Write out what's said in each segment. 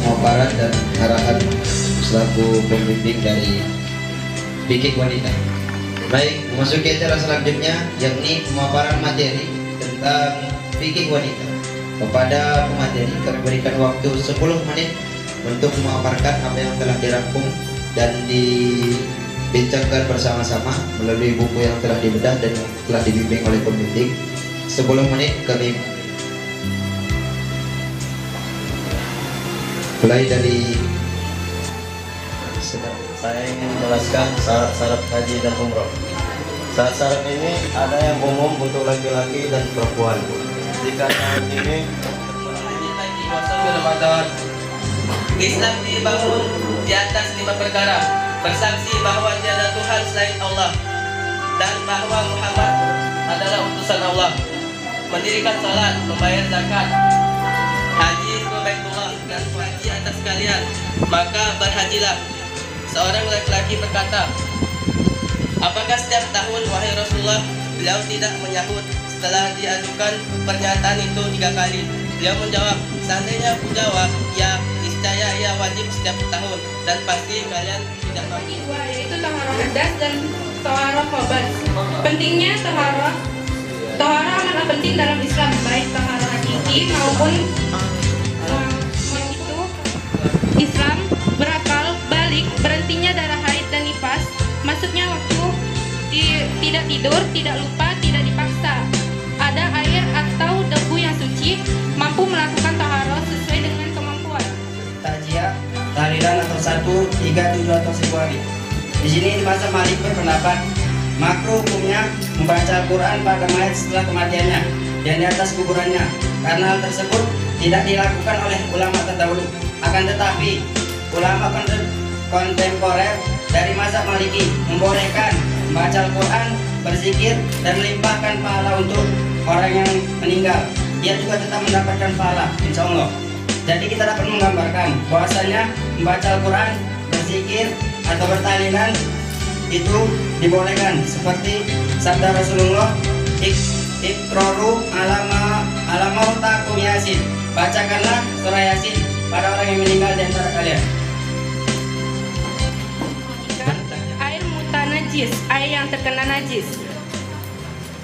pemaparan dan arahan selaku pembimbing dari Fikih Wanita. Baik, memasuki acara selanjutnya yakni pemaparan materi tentang Fikih Wanita. Kepada pemateri kami berikan waktu 10 menit untuk memaparkan apa yang telah dirangkum dan dibincangkan bersama-sama melalui buku yang telah dibedah dan telah dibimbing oleh pembimbing. 10 menit kami mulai dari saya ingin menjelaskan syarat-syarat haji dan umroh. Syarat-syarat ini ada yang umum untuk laki-laki dan perempuan. Jika tahun ini Islam dibangun di atas 5 perkara: bersaksi bahwa tiada Tuhan selain Allah dan bahwa Muhammad adalah utusan Allah, mendirikan salat, membayar zakat, haji ke Baitullah dan haji atas kalian, maka berhajilah. Seorang laki-laki berkata, apakah setiap tahun wahai Rasulullah? Beliau tidak menyahut. Setelah diajukan pernyataan itu 3 kali, beliau menjawab, seandainya aku jawab ya, niscaya ia wajib setiap tahun dan pasti kalian tidak mampu. Dua, yaitu taharah hadas dan taharah khabath. Pentingnya taharah amat penting dalam Islam, baik taharah hakiki maupun itu Islam berakal balik, berhentinya darah haid dan nifas, masuknya waktu, tidak tidur, tidak lupa, tidak dipaksa, ada air atau debu yang suci, mampu melakukan taharah sesuai dengan kemampuan. Tajiyah, tahlilan atau 1, 3, 7 atau 1000 hari. Di sini Mazhab Malik berpendapat makruh hukumnya membaca Al-Quran pada mayat setelah kematiannya dan di atas kuburannya, karena hal tersebut tidak dilakukan oleh ulama terdahulu. Akan tetapi ulama kontemporer dari mazhab Maliki membolehkan membaca Al-Quran, berzikir dan melimpahkan pahala untuk orang yang meninggal. Dia juga tetap mendapatkan pahala, insya Allah. Jadi kita dapat menggambarkan bahwasanya membaca Al-Quran, berzikir atau bertahlilan itu dibolehkan, seperti sabda Rasulullah, Iqroru alama takum yasin, bacakanlah surah yasin pada orang yang meninggal di antara kalian. Air mutanajis, air yang terkena najis.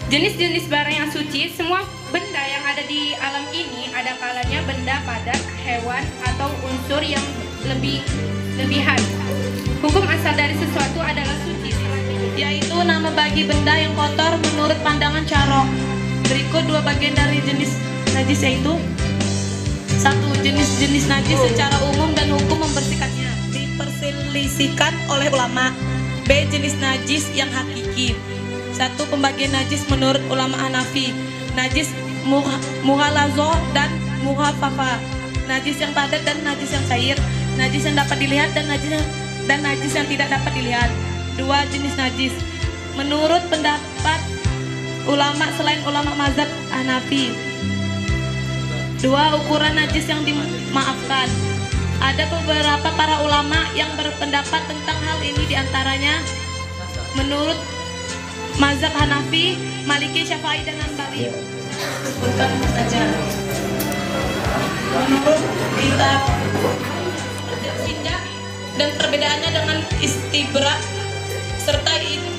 Jenis-jenis barang yang suci, semua benda yang ada di alam ini ada kalanya benda padat, hewan atau unsur yang lebihan. Hukum asal dari sesuatu adalah suci, yaitu nama bagi benda yang kotor menurut pandangan Carok. Berikut 2 bagian dari jenis najis, yaitu 1. Jenis-jenis najis secara umum dan hukum membersihkannya diperselisihkan oleh ulama. B. Jenis najis yang hakiki. 1. Pembagian najis menurut ulama Hanafi: najis mughalazoh dan mughafafah, najis yang padat dan najis yang cair, najis yang dapat dilihat dan najis yang tidak dapat dilihat. 2. Jenis najis menurut pendapat ulama selain ulama mazhab Hanafi. 2. Ukuran najis yang dimaafkan. Ada beberapa para ulama yang berpendapat tentang hal ini, diantaranya menurut mazhab Hanafi, Maliki, Syafi'i dan Hanbali. Sebutkan saja. Menurut kitab istinja dan perbedaannya dengan istibra serta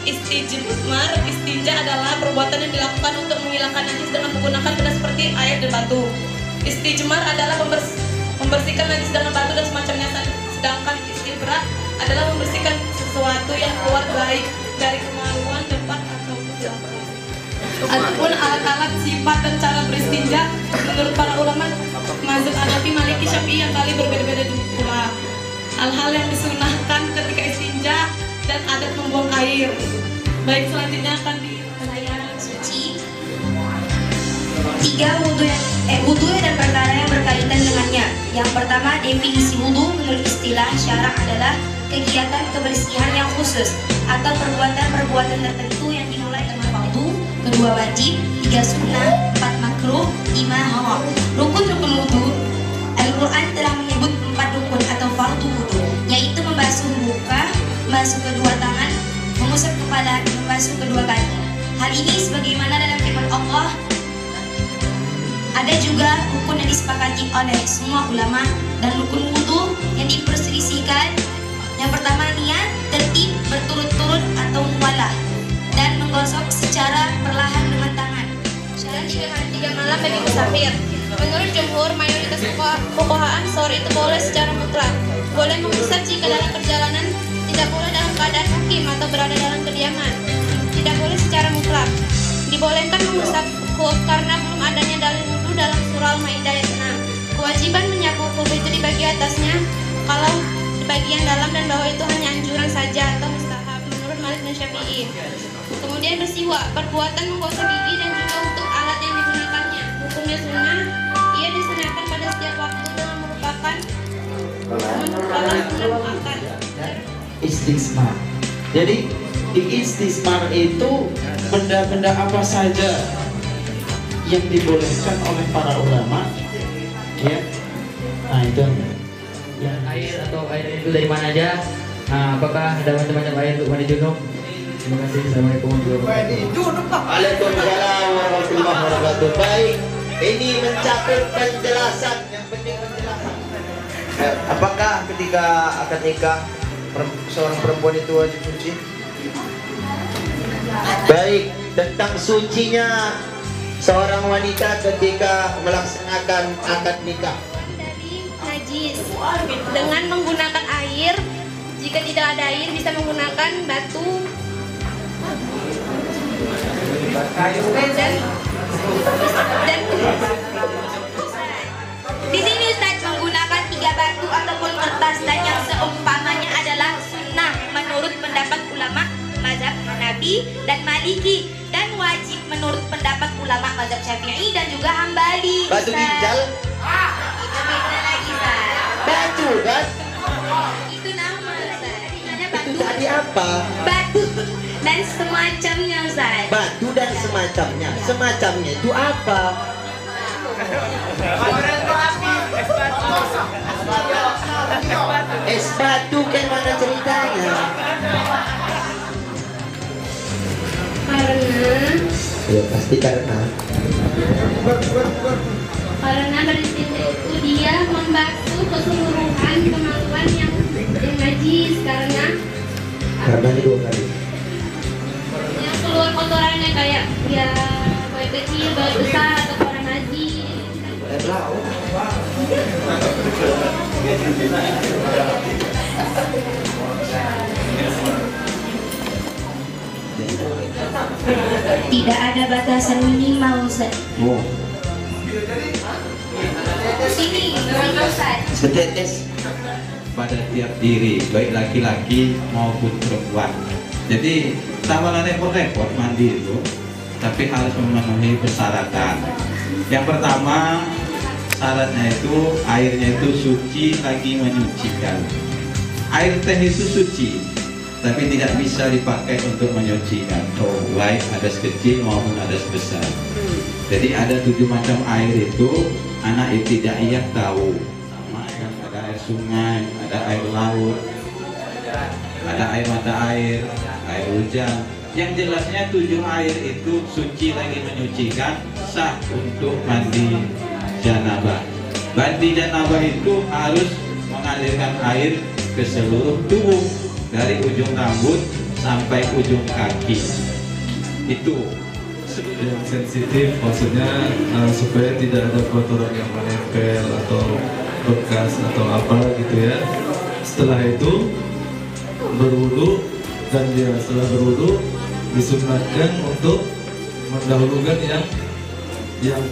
istijmar. Istinja adalah perbuatan yang dilakukan untuk menghilangkan najis dengan menggunakan benda seperti air dan batu. Istijmar adalah membersihkan najis dengan batu dan semacamnya, sedangkan istibra adalah membersihkan sesuatu yang keluar baik dari kemaluan, tempat atau belakang. Adapun alat-alat, sifat dan cara beristinja menurut para ulama mazhab Hanafi, Maliki, Syafi'i yang kali berbeda-beda pula. Hal-hal yang disunahkan ketika istinja dan adat membuang air. Baik, selanjutnya akan suci. 3. Wudu dan perkara yang berkaitan dengannya. Yang pertama, definisi wudu menurut istilah syara' adalah kegiatan kebersihan yang khusus atau perbuatan-perbuatan tertentu yang dimulai dengan fardu, 2 wajib, 3 sunnah, 4 makruh, 5 haram. Rukun-rukun wudu, Al-Quran telah menyebut 4 rukun atau fardu wudu, yaitu membasuh muka, membasuh kedua tangan, mengusap kepala, dan membasuh kedua kaki. Hal ini sebagaimana dalam firman Allah, Ada juga rukun yang disepakati oleh semua ulama dan rukun wudhu yang diperselisihkan. Yang pertama niat, tertib, berturut-turut atau muwalah, dan menggosok secara perlahan dengan tangan. Dan 3 hari 3 malam bagi musafir. Menurut jumhur, mayoritas fuqahaan sahur itu boleh secara mutlak. Boleh menghisap jika dalam perjalanan, tidak boleh dalam keadaan mukim atau berada dalam kediaman. Tidak boleh secara mutlak. Dibolehkan menghisap khuf karena belum adanya dalil wudhu dalam surah Al-Maidah ayat 6. Kewajiban menyapu khuf itu dibagi atasnya kalau di bagian dalam dan bawah itu hanya anjuran saja atau mustahab menurut Malik dan Syafi'i. Kemudian bersiwak, perbuatan menggosok gigi dan juga untuk alat yang digunakannya. Hukumnya sunnah, ia disunahkan pada setiap waktu dengan merupakan sunnah muakkad. Istismar. Jadi di istismar itu benda-benda apa saja yang dibolehkan oleh para ulama, ya. Nah itu. Ya. Air atau air itu dari mana aja? Nah, apakah ada macam-macam air untuk mandi junub? Terima kasih. Assalamualaikum warahmatullahi wabarakatuh. Waalaikumsalam warahmatullahi wabarakatuh. Baik, ini mencapai penjelasan, yang penting penjelasan. Apakah ketika akad nikah seorang perempuan itu wajib suci? Baik, tentang sucinya seorang wanita ketika melaksanakan akad nikah. Najis dengan menggunakan air. Jika tidak ada air bisa menggunakan batu dan Di sini Ustaz menggunakan 3 batu ataupun kertas, dan yang seumpamanya adalah sunnah menurut pendapat ulama mazhab Hanafi dan Maliki, dan wajib menurut pendapat ulama mazhab Syafi'i dan juga Hambali. Batu ginjal? Itu beda lagi, Ustaz. Batu kan? Itu nama, Ustaz. Namanya batu. Itu tadi apa? Batu dan semacamnya, Ustaz. Batu dan semacamnya. Semacamnya itu apa? Es batu kan mana ceritanya? Ya pasti karena beristilah itu dia membasuh keseluruhan kemaluan yang najis karena ini 2 kali. yang keluar kotorannya kayak ya bayi kecil, bayi besar atau kotoran najis. Tidak ada batasan minimal, Ustaz. Oh. Sini, Ustaz. Setetes pada tiap diri, baik laki-laki maupun perempuan. Jadi tak malah repot-repot mandi itu, tapi harus memenuhi persyaratan. Yang pertama, syaratnya itu airnya itu suci lagi menyucikan. Air teh itu suci, tapi tidak bisa dipakai untuk menyucikan. Baik hadas kecil maupun hadas besar. Jadi ada 7 macam air itu anak ibtidaiyah tahu. Sama kan, ada air sungai, ada air laut, ada air mata air, air hujan. Yang jelasnya 7 air itu suci lagi menyucikan, sah untuk mandi janabah. Mandi janabah itu harus mengalirkan air ke seluruh tubuh dari ujung rambut sampai ujung kaki. Itu yang sensitif, maksudnya supaya tidak ada kotoran yang menempel atau bekas atau apa gitu ya. Setelah itu berwudu, dan dia setelah berwudu disunatkan untuk mendahulukan yang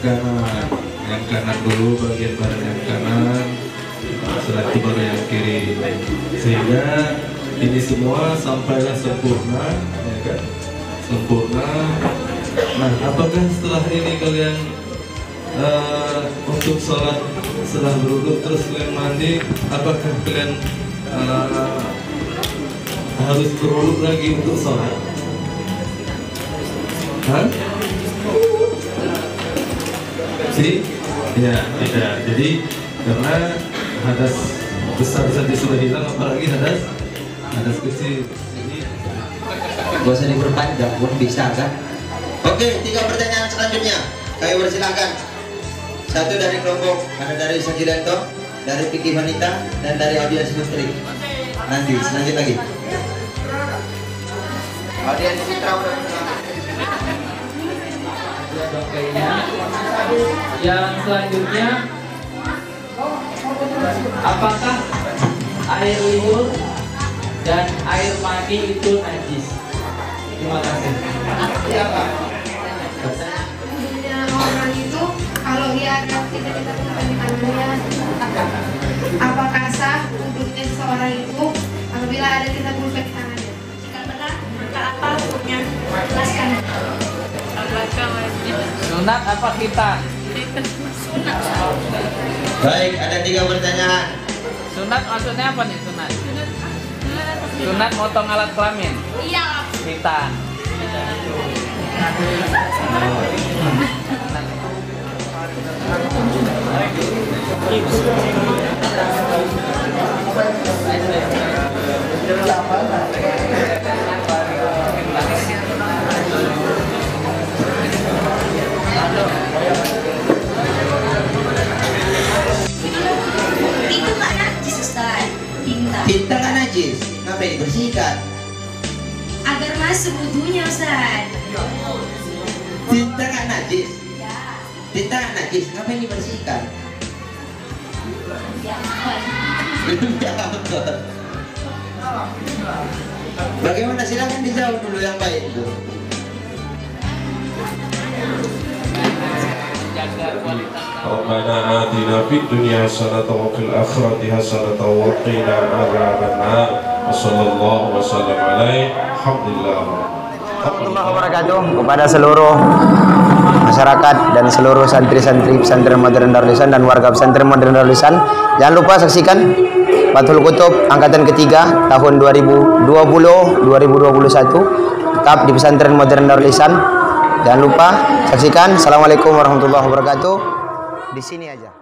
kanan dulu, bagian badan yang kanan, setelah itu baru yang kiri, sehingga ini semua sampailah sempurna, ya kan? Sempurna. Nah, apakah setelah ini kalian untuk sholat setelah berwudu terus kalian mandi, apakah kalian harus berwudu lagi untuk sholat? Hah? Sih? Ya, tidak. Jadi karena hadas besar saja sudah hilang, apalagi hadas kecil. Gak usah diperpanjang pun bisa kan? Oke, 3 pertanyaan selanjutnya. Kami persilakan. Satu dari kelompok, ada dari Sajidanto, dari Fikih Wanita, dan dari Audiens Putri. Nanti, selanjut lagi. Audiens Putra udah Yang selanjutnya, apakah air liur dan air mani itu najis? Terima kasih. Orang itu kalau dia ada tidak di tangannya, apakah sah wudhunya seseorang itu apabila ada tidak pulpen di tangannya? Jika benar, maka apa hukumnya? Jelaskan. Sunat apa khitan? Baik, ada 3 pertanyaan. Sunat maksudnya apa nih sunat? Sunat motong alat kelamin. Iya. Khitan. Itu nggak najis, Ustaz. Tinta. Tinta kan najis, ngapain dibersihkan? Agar masuk wudhunya, Ustaz. Tinta kan najis, Ya. tinta kan najis, ngapain dibersihkan? Ya. Bagaimana, silakan dijawab dulu yang baik itu. Rabbana atina fid dunya hasanatan wa fil akhirati hasanatan wa qina adzabannar. Wassallallahu wasallam alaihi alhamdulillah. Warahmatullahi wabarakatuh kepada seluruh masyarakat dan seluruh santri-santri pesantren modern Darul Ihsan dan warga pesantren modern Darul Ihsan. Jangan lupa saksikan Fathul Kutub angkatan ketiga tahun 2020-2021 tetap di pesantren modern Darul Ihsan. Jangan lupa saksikan. Assalamualaikum warahmatullahi wabarakatuh. Di sini aja.